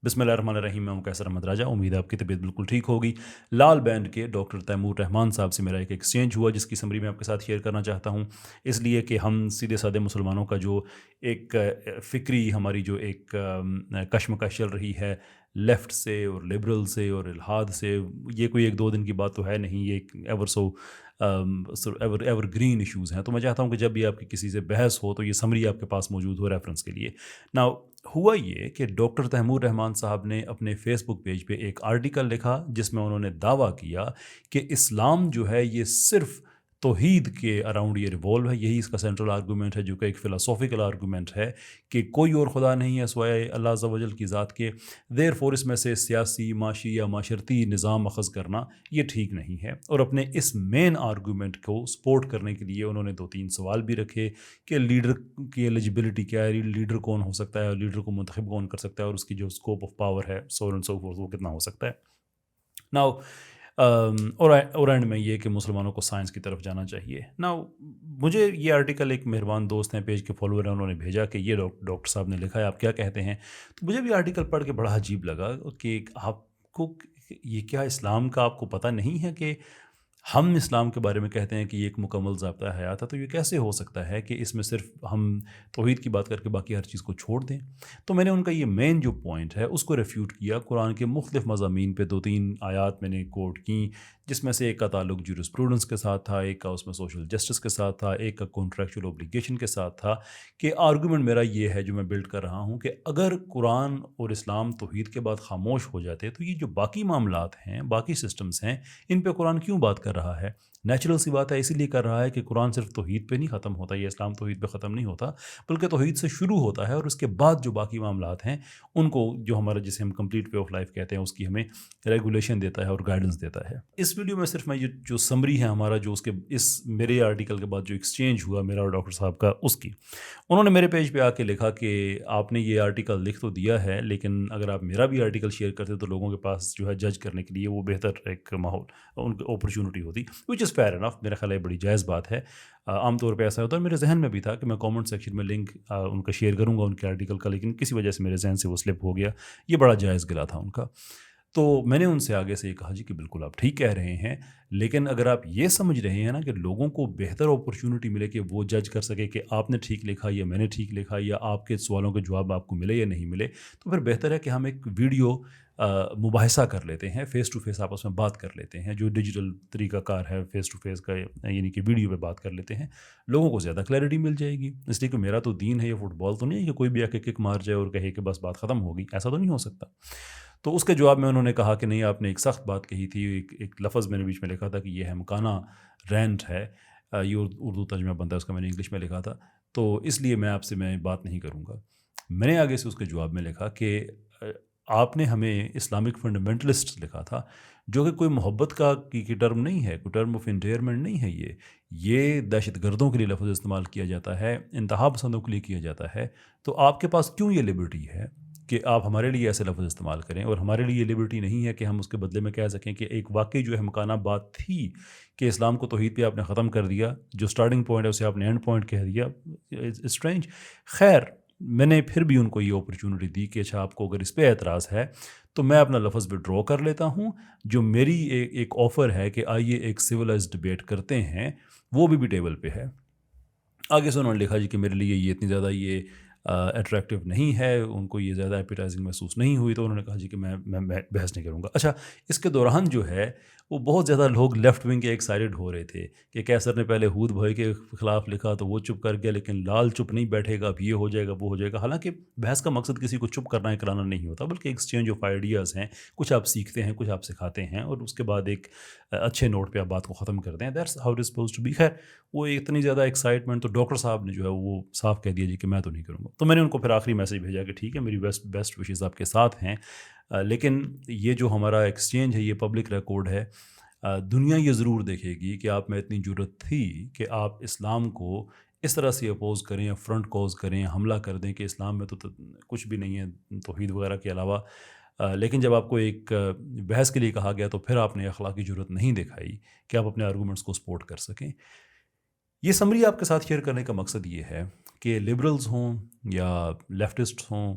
بسم اللہ الرحمن الرحیم. میں قیصر احمد راجہ. امید ہے آپ کی طبیعت بالکل ٹھیک ہوگی. لال بینڈ کے ڈاکٹر تیمور رحمان صاحب سے میرا ایک ایکسچینج ہوا جس کی سمری میں آپ کے ساتھ شیئر کرنا چاہتا ہوں، اس لیے کہ ہم سیدھے سادے مسلمانوں کا جو ایک فکری ہماری جو ایک کشمکش چل رہی ہے لیفٹ سے اور لبرل سے اور الحاد سے، یہ کوئی ایک دو دن کی بات تو ہے نہیں، یہ ایک ایور گرین ایشوز ہیں. تو میں چاہتا ہوں کہ جب بھی آپ کی کسی سے بحث ہو تو یہ سمری آپ کے پاس موجود ہو ریفرنس کے لیے. نا ہوا یہ کہ ڈاکٹر تیمور رحمان صاحب نے اپنے فیس بک پیج پہ ایک آرٹیکل لکھا جس میں انہوں نے دعویٰ کیا کہ اسلام جو ہے یہ صرف توحید کے اراؤنڈ یہ ریوالو ہے. یہی اس کا سینٹرل آرگومنٹ ہے، جو کہ ایک فلاسافیکل آرگومنٹ ہے کہ کوئی اور خدا نہیں ہے سوائے اللہ عز و جل کی ذات کے. دیر فور اس میں سے سیاسی، معاشی یا معاشرتی نظام اخذ کرنا یہ ٹھیک نہیں ہے. اور اپنے اس مین آرگومنٹ کو سپورٹ کرنے کے لیے انہوں نے 2-3 سوال بھی رکھے کہ لیڈر کی ایلیجبلٹی کیا ہے، لیڈر کون ہو سکتا ہے اور لیڈر کو منتخب کون کر سکتا ہے، اور اس کی جو اسکوپ آف پاور ہے سو اینڈ سو فورتھ وہ کتنا ہو سکتا ہے. ناؤ اور اینڈ میں یہ کہ مسلمانوں کو سائنس کی طرف جانا چاہیے. ناؤ مجھے یہ آرٹیکل ایک مہربان دوست ہیں، پیج کے فالوور ہیں، انہوں نے بھیجا کہ یہ ڈاکٹر صاحب نے لکھا ہے، آپ کیا کہتے ہیں. تو مجھے بھی آرٹیکل پڑھ کے بڑا عجیب لگا کہ آپ کو یہ کیا اسلام کا آپ کو پتہ نہیں ہے کہ ہم اسلام کے بارے میں کہتے ہیں کہ یہ ایک مکمل ضابطہ حیات ہے، تو یہ کیسے ہو سکتا ہے کہ اس میں صرف ہم توحید کی بات کر کے باقی ہر چیز کو چھوڑ دیں. تو میں نے ان کا یہ مین جو پوائنٹ ہے اس کو ریفیوٹ کیا. قرآن کے مختلف مضامین پہ 2-3 آیات میں نے کوٹ کیں، جس میں سے ایک کا تعلق جورسپروڈنس کے ساتھ تھا، ایک کا اس میں سوشل جسٹس کے ساتھ تھا، ایک کا کانٹریکچوئل اوبلیگیشن کے ساتھ تھا. کہ آرگومنٹ میرا یہ ہے جو میں بلڈ کر رہا ہوں کہ اگر قرآن اور اسلام توحید کے بعد خاموش ہو جاتے تو یہ جو باقی معاملات ہیں، باقی سسٹمز ہیں، ان پہ قرآن کیوں بات کر رہا ہے؟ نیچرل سی بات ہے، اسی لیے کر رہا ہے کہ قرآن صرف توحید پہ نہیں ختم ہوتا، یہ اسلام توحید پہ ختم نہیں ہوتا، بلکہ توحید سے شروع ہوتا ہے اور اس کے بعد جو باقی معاملات ہیں ان کو جو ہمارا جسے ہم کمپلیٹ وے آف لائف کہتے ہیں اس کی ہمیں ریگولیشن دیتا ہے اور گائیڈنس دیتا ہے. اس ویڈیو میں صرف میں یہ جو سمری ہے ہمارا جو اس کے اس میرے آرٹیکل کے بعد جو ایکسچینج ہوا میرا اور ڈاکٹر صاحب کا، اس کی انہوں نے میرے پیج پہ آ کے لکھا کہ آپ نے یہ آرٹیکل لکھ تو دیا ہے، لیکن اگر آپ میرا بھی آرٹیکل شیئر کرتے تو لوگوں کے پاس جو ہے جج کرنے کے لیے وہ بہتر ایک ماحول ان کو اپرچونٹی ہوتی، وچ از فیئر انف. میرا خیال ہے بڑی جائز بات ہے. عام طور پہ ایسا ہوتا ہے، میرے ذہن میں بھی تھا کہ میں کامنٹ سیکشن میں لنک ان کا شیئر کروں گا ان کے آرٹیکل کا، لیکن کسی وجہ سے میرے ذہن سے وہ سلپ ہو گیا. یہ بڑا جائز گلا تھا ان کا. تو میں نے ان سے آگے سے یہ کہا جی کہ بالکل آپ ٹھیک کہہ رہے ہیں، لیکن اگر آپ یہ سمجھ رہے ہیں نا کہ لوگوں کو بہتر اپرچونٹی ملے کہ وہ جج کر سکے کہ آپ نے ٹھیک لکھا یا میں نے ٹھیک لکھا یا آپ کے سوالوں کے جواب آپ کو ملے یا نہیں ملے، تو پھر بہتر ہے کہ ہم ایک ویڈیو مباحثہ کر لیتے ہیں، فیس ٹو فیس آپس میں بات کر لیتے ہیں، جو ڈیجیٹل طریقہ کار ہے فیس ٹو فیس کا، یعنی کہ ویڈیو پہ بات کر لیتے ہیں. لوگوں کو زیادہ کلیئرٹی مل جائے گی. اس لیے کہ میرا تو دین ہے، یہ فٹ بال تو نہیں ہے کہ کوئی بھی آ کے کک مار جائے اور کہے کہ بس بات ختم ہوگی، ایسا تو نہیں ہو سکتا. تو اس کے جواب میں انہوں نے کہا کہ نہیں، آپ نے ایک سخت بات کہی تھی، ایک لفظ میں نے بیچ میں لکھا تھا کہ یہ ہمکانہ رینٹ ہے، یہ اردو ترجمہ بنتا ہے اس کا، میں نے انگلش میں لکھا تھا، تو اس لیے میں آپ سے میں بات نہیں کروں گا. میں نے آگے سے اس کے جواب میں لکھا کہ آپ نے ہمیں اسلامک فنڈامنٹلسٹ لکھا تھا، جو کہ کوئی محبت کا کی ٹرم نہیں ہے، کوئی ٹرم آف انڈیئرمنٹ نہیں ہے. یہ دہشت گردوں کے لیے لفظ استعمال کیا جاتا ہے، انتہا پسندوں کے لیے کیا جاتا ہے. تو آپ کے پاس کیوں یہ لبرٹی ہے کہ آپ ہمارے لیے ایسے لفظ استعمال کریں؟ اور ہمارے لیے یہ لبرٹی نہیں ہے کہ ہم اس کے بدلے میں کہہ سکیں کہ ایک واقعی جو ہے مکانہ بات تھی کہ اسلام کو توحید پہ آپ نے ختم کر دیا، جو سٹارٹنگ پوائنٹ ہے اسے آپ نے اینڈ پوائنٹ کہہ دیا. اسٹرینج. خیر، میں نے پھر بھی ان کو یہ اپرچونٹی دی کہ اچھا آپ کو اگر اس پہ اعتراض ہے تو میں اپنا لفظ ڈرا کر لیتا ہوں. جو میری ایک آفر ہے کہ آئیے ایک سویلائز ڈبیٹ کرتے ہیں، وہ بھی ٹیبل پہ ہے. آگے سے انہوں نے لکھا جی کہ میرے لیے یہ اتنی زیادہ یہ اٹریکٹیو نہیں ہے، ان کو یہ زیادہ ایپیٹائزنگ محسوس نہیں ہوئی، تو انہوں نے کہا جی کہ میں بحث نہیں کروں گا. اچھا، اس کے دوران جو ہے وہ بہت زیادہ لوگ لیفٹ ونگ کے ایکسائٹڈ ہو رہے تھے کہ قیصر نے پہلے ہود بھائی کے خلاف لکھا تو وہ چپ کر گیا، لیکن لال چپ نہیں بیٹھے گا، اب یہ ہو جائے گا وہ ہو جائے گا. حالانکہ بحث کا مقصد کسی کو چپ کرنا کرانا نہیں ہوتا، بلکہ ایکسچینج آف آئیڈیاز ہیں. کچھ آپ سیکھتے ہیں، کچھ آپ سکھاتے ہیں، اور اس کے بعد ایک اچھے نوٹ پہ آپ بات کو ختم کرتے ہیں. That's how it is suppose to be. خیر، وہ اتنی زیادہ ایکسائٹمنٹ تو ڈاکٹر صاحب نے جو ہے وہ صاف کہہ دیا جی کہ میں تو نہیں کروں گا. تو میں نے ان کو پھر آخری میسج بھیجا کہ ٹھیک ہے، میری بیسٹ وشیز آپ کے ساتھ ہیں، لیکن یہ جو ہمارا ایکسچینج ہے یہ پبلک ریکارڈ ہے. دنیا یہ ضرور دیکھے گی کہ آپ میں اتنی جرت تھی کہ آپ اسلام کو اس طرح سے اپوز کریں یا فرنٹ کوز کریں، حملہ کر دیں کہ اسلام میں تو کچھ بھی نہیں ہے توحید وغیرہ کے علاوہ. لیکن جب آپ کو ایک بحث کے لیے کہا گیا تو پھر آپ نے اخلاقی جرت نہیں دکھائی کہ آپ اپنے آرگومنٹس کو سپورٹ کر سکیں. یہ سمری آپ کے ساتھ شیئر کرنے کا مقصد یہ ہے کہ لبرلز ہوں یا لیفٹسٹ ہوں،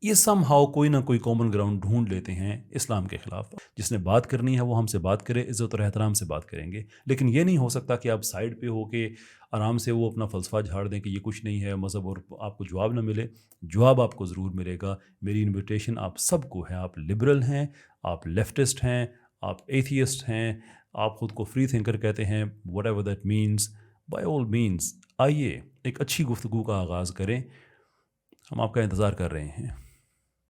یہ سم ہاؤ کوئی نہ کوئی کامن گراؤنڈ ڈھونڈ لیتے ہیں اسلام کے خلاف. جس نے بات کرنی ہے وہ ہم سے بات کرے, عزت اور احترام سے بات کریں گے. لیکن یہ نہیں ہو سکتا کہ آپ سائڈ پہ ہو کے آرام سے وہ اپنا فلسفہ جھاڑ دیں کہ یہ کچھ نہیں ہے مذہب, اور آپ کو جواب نہ ملے. جواب آپ کو ضرور ملے گا. میری انویٹیشن آپ سب کو ہے. آپ لبرل ہیں, آپ لیفٹسٹ ہیں, آپ ایتھیسٹ ہیں, آپ خود کو فری تھنکر کہتے ہیں, what ever that means, by all means آئیے ایک اچھی گفتگو کا آغاز کریں. ہم آپ کا انتظار کر رہے ہیں.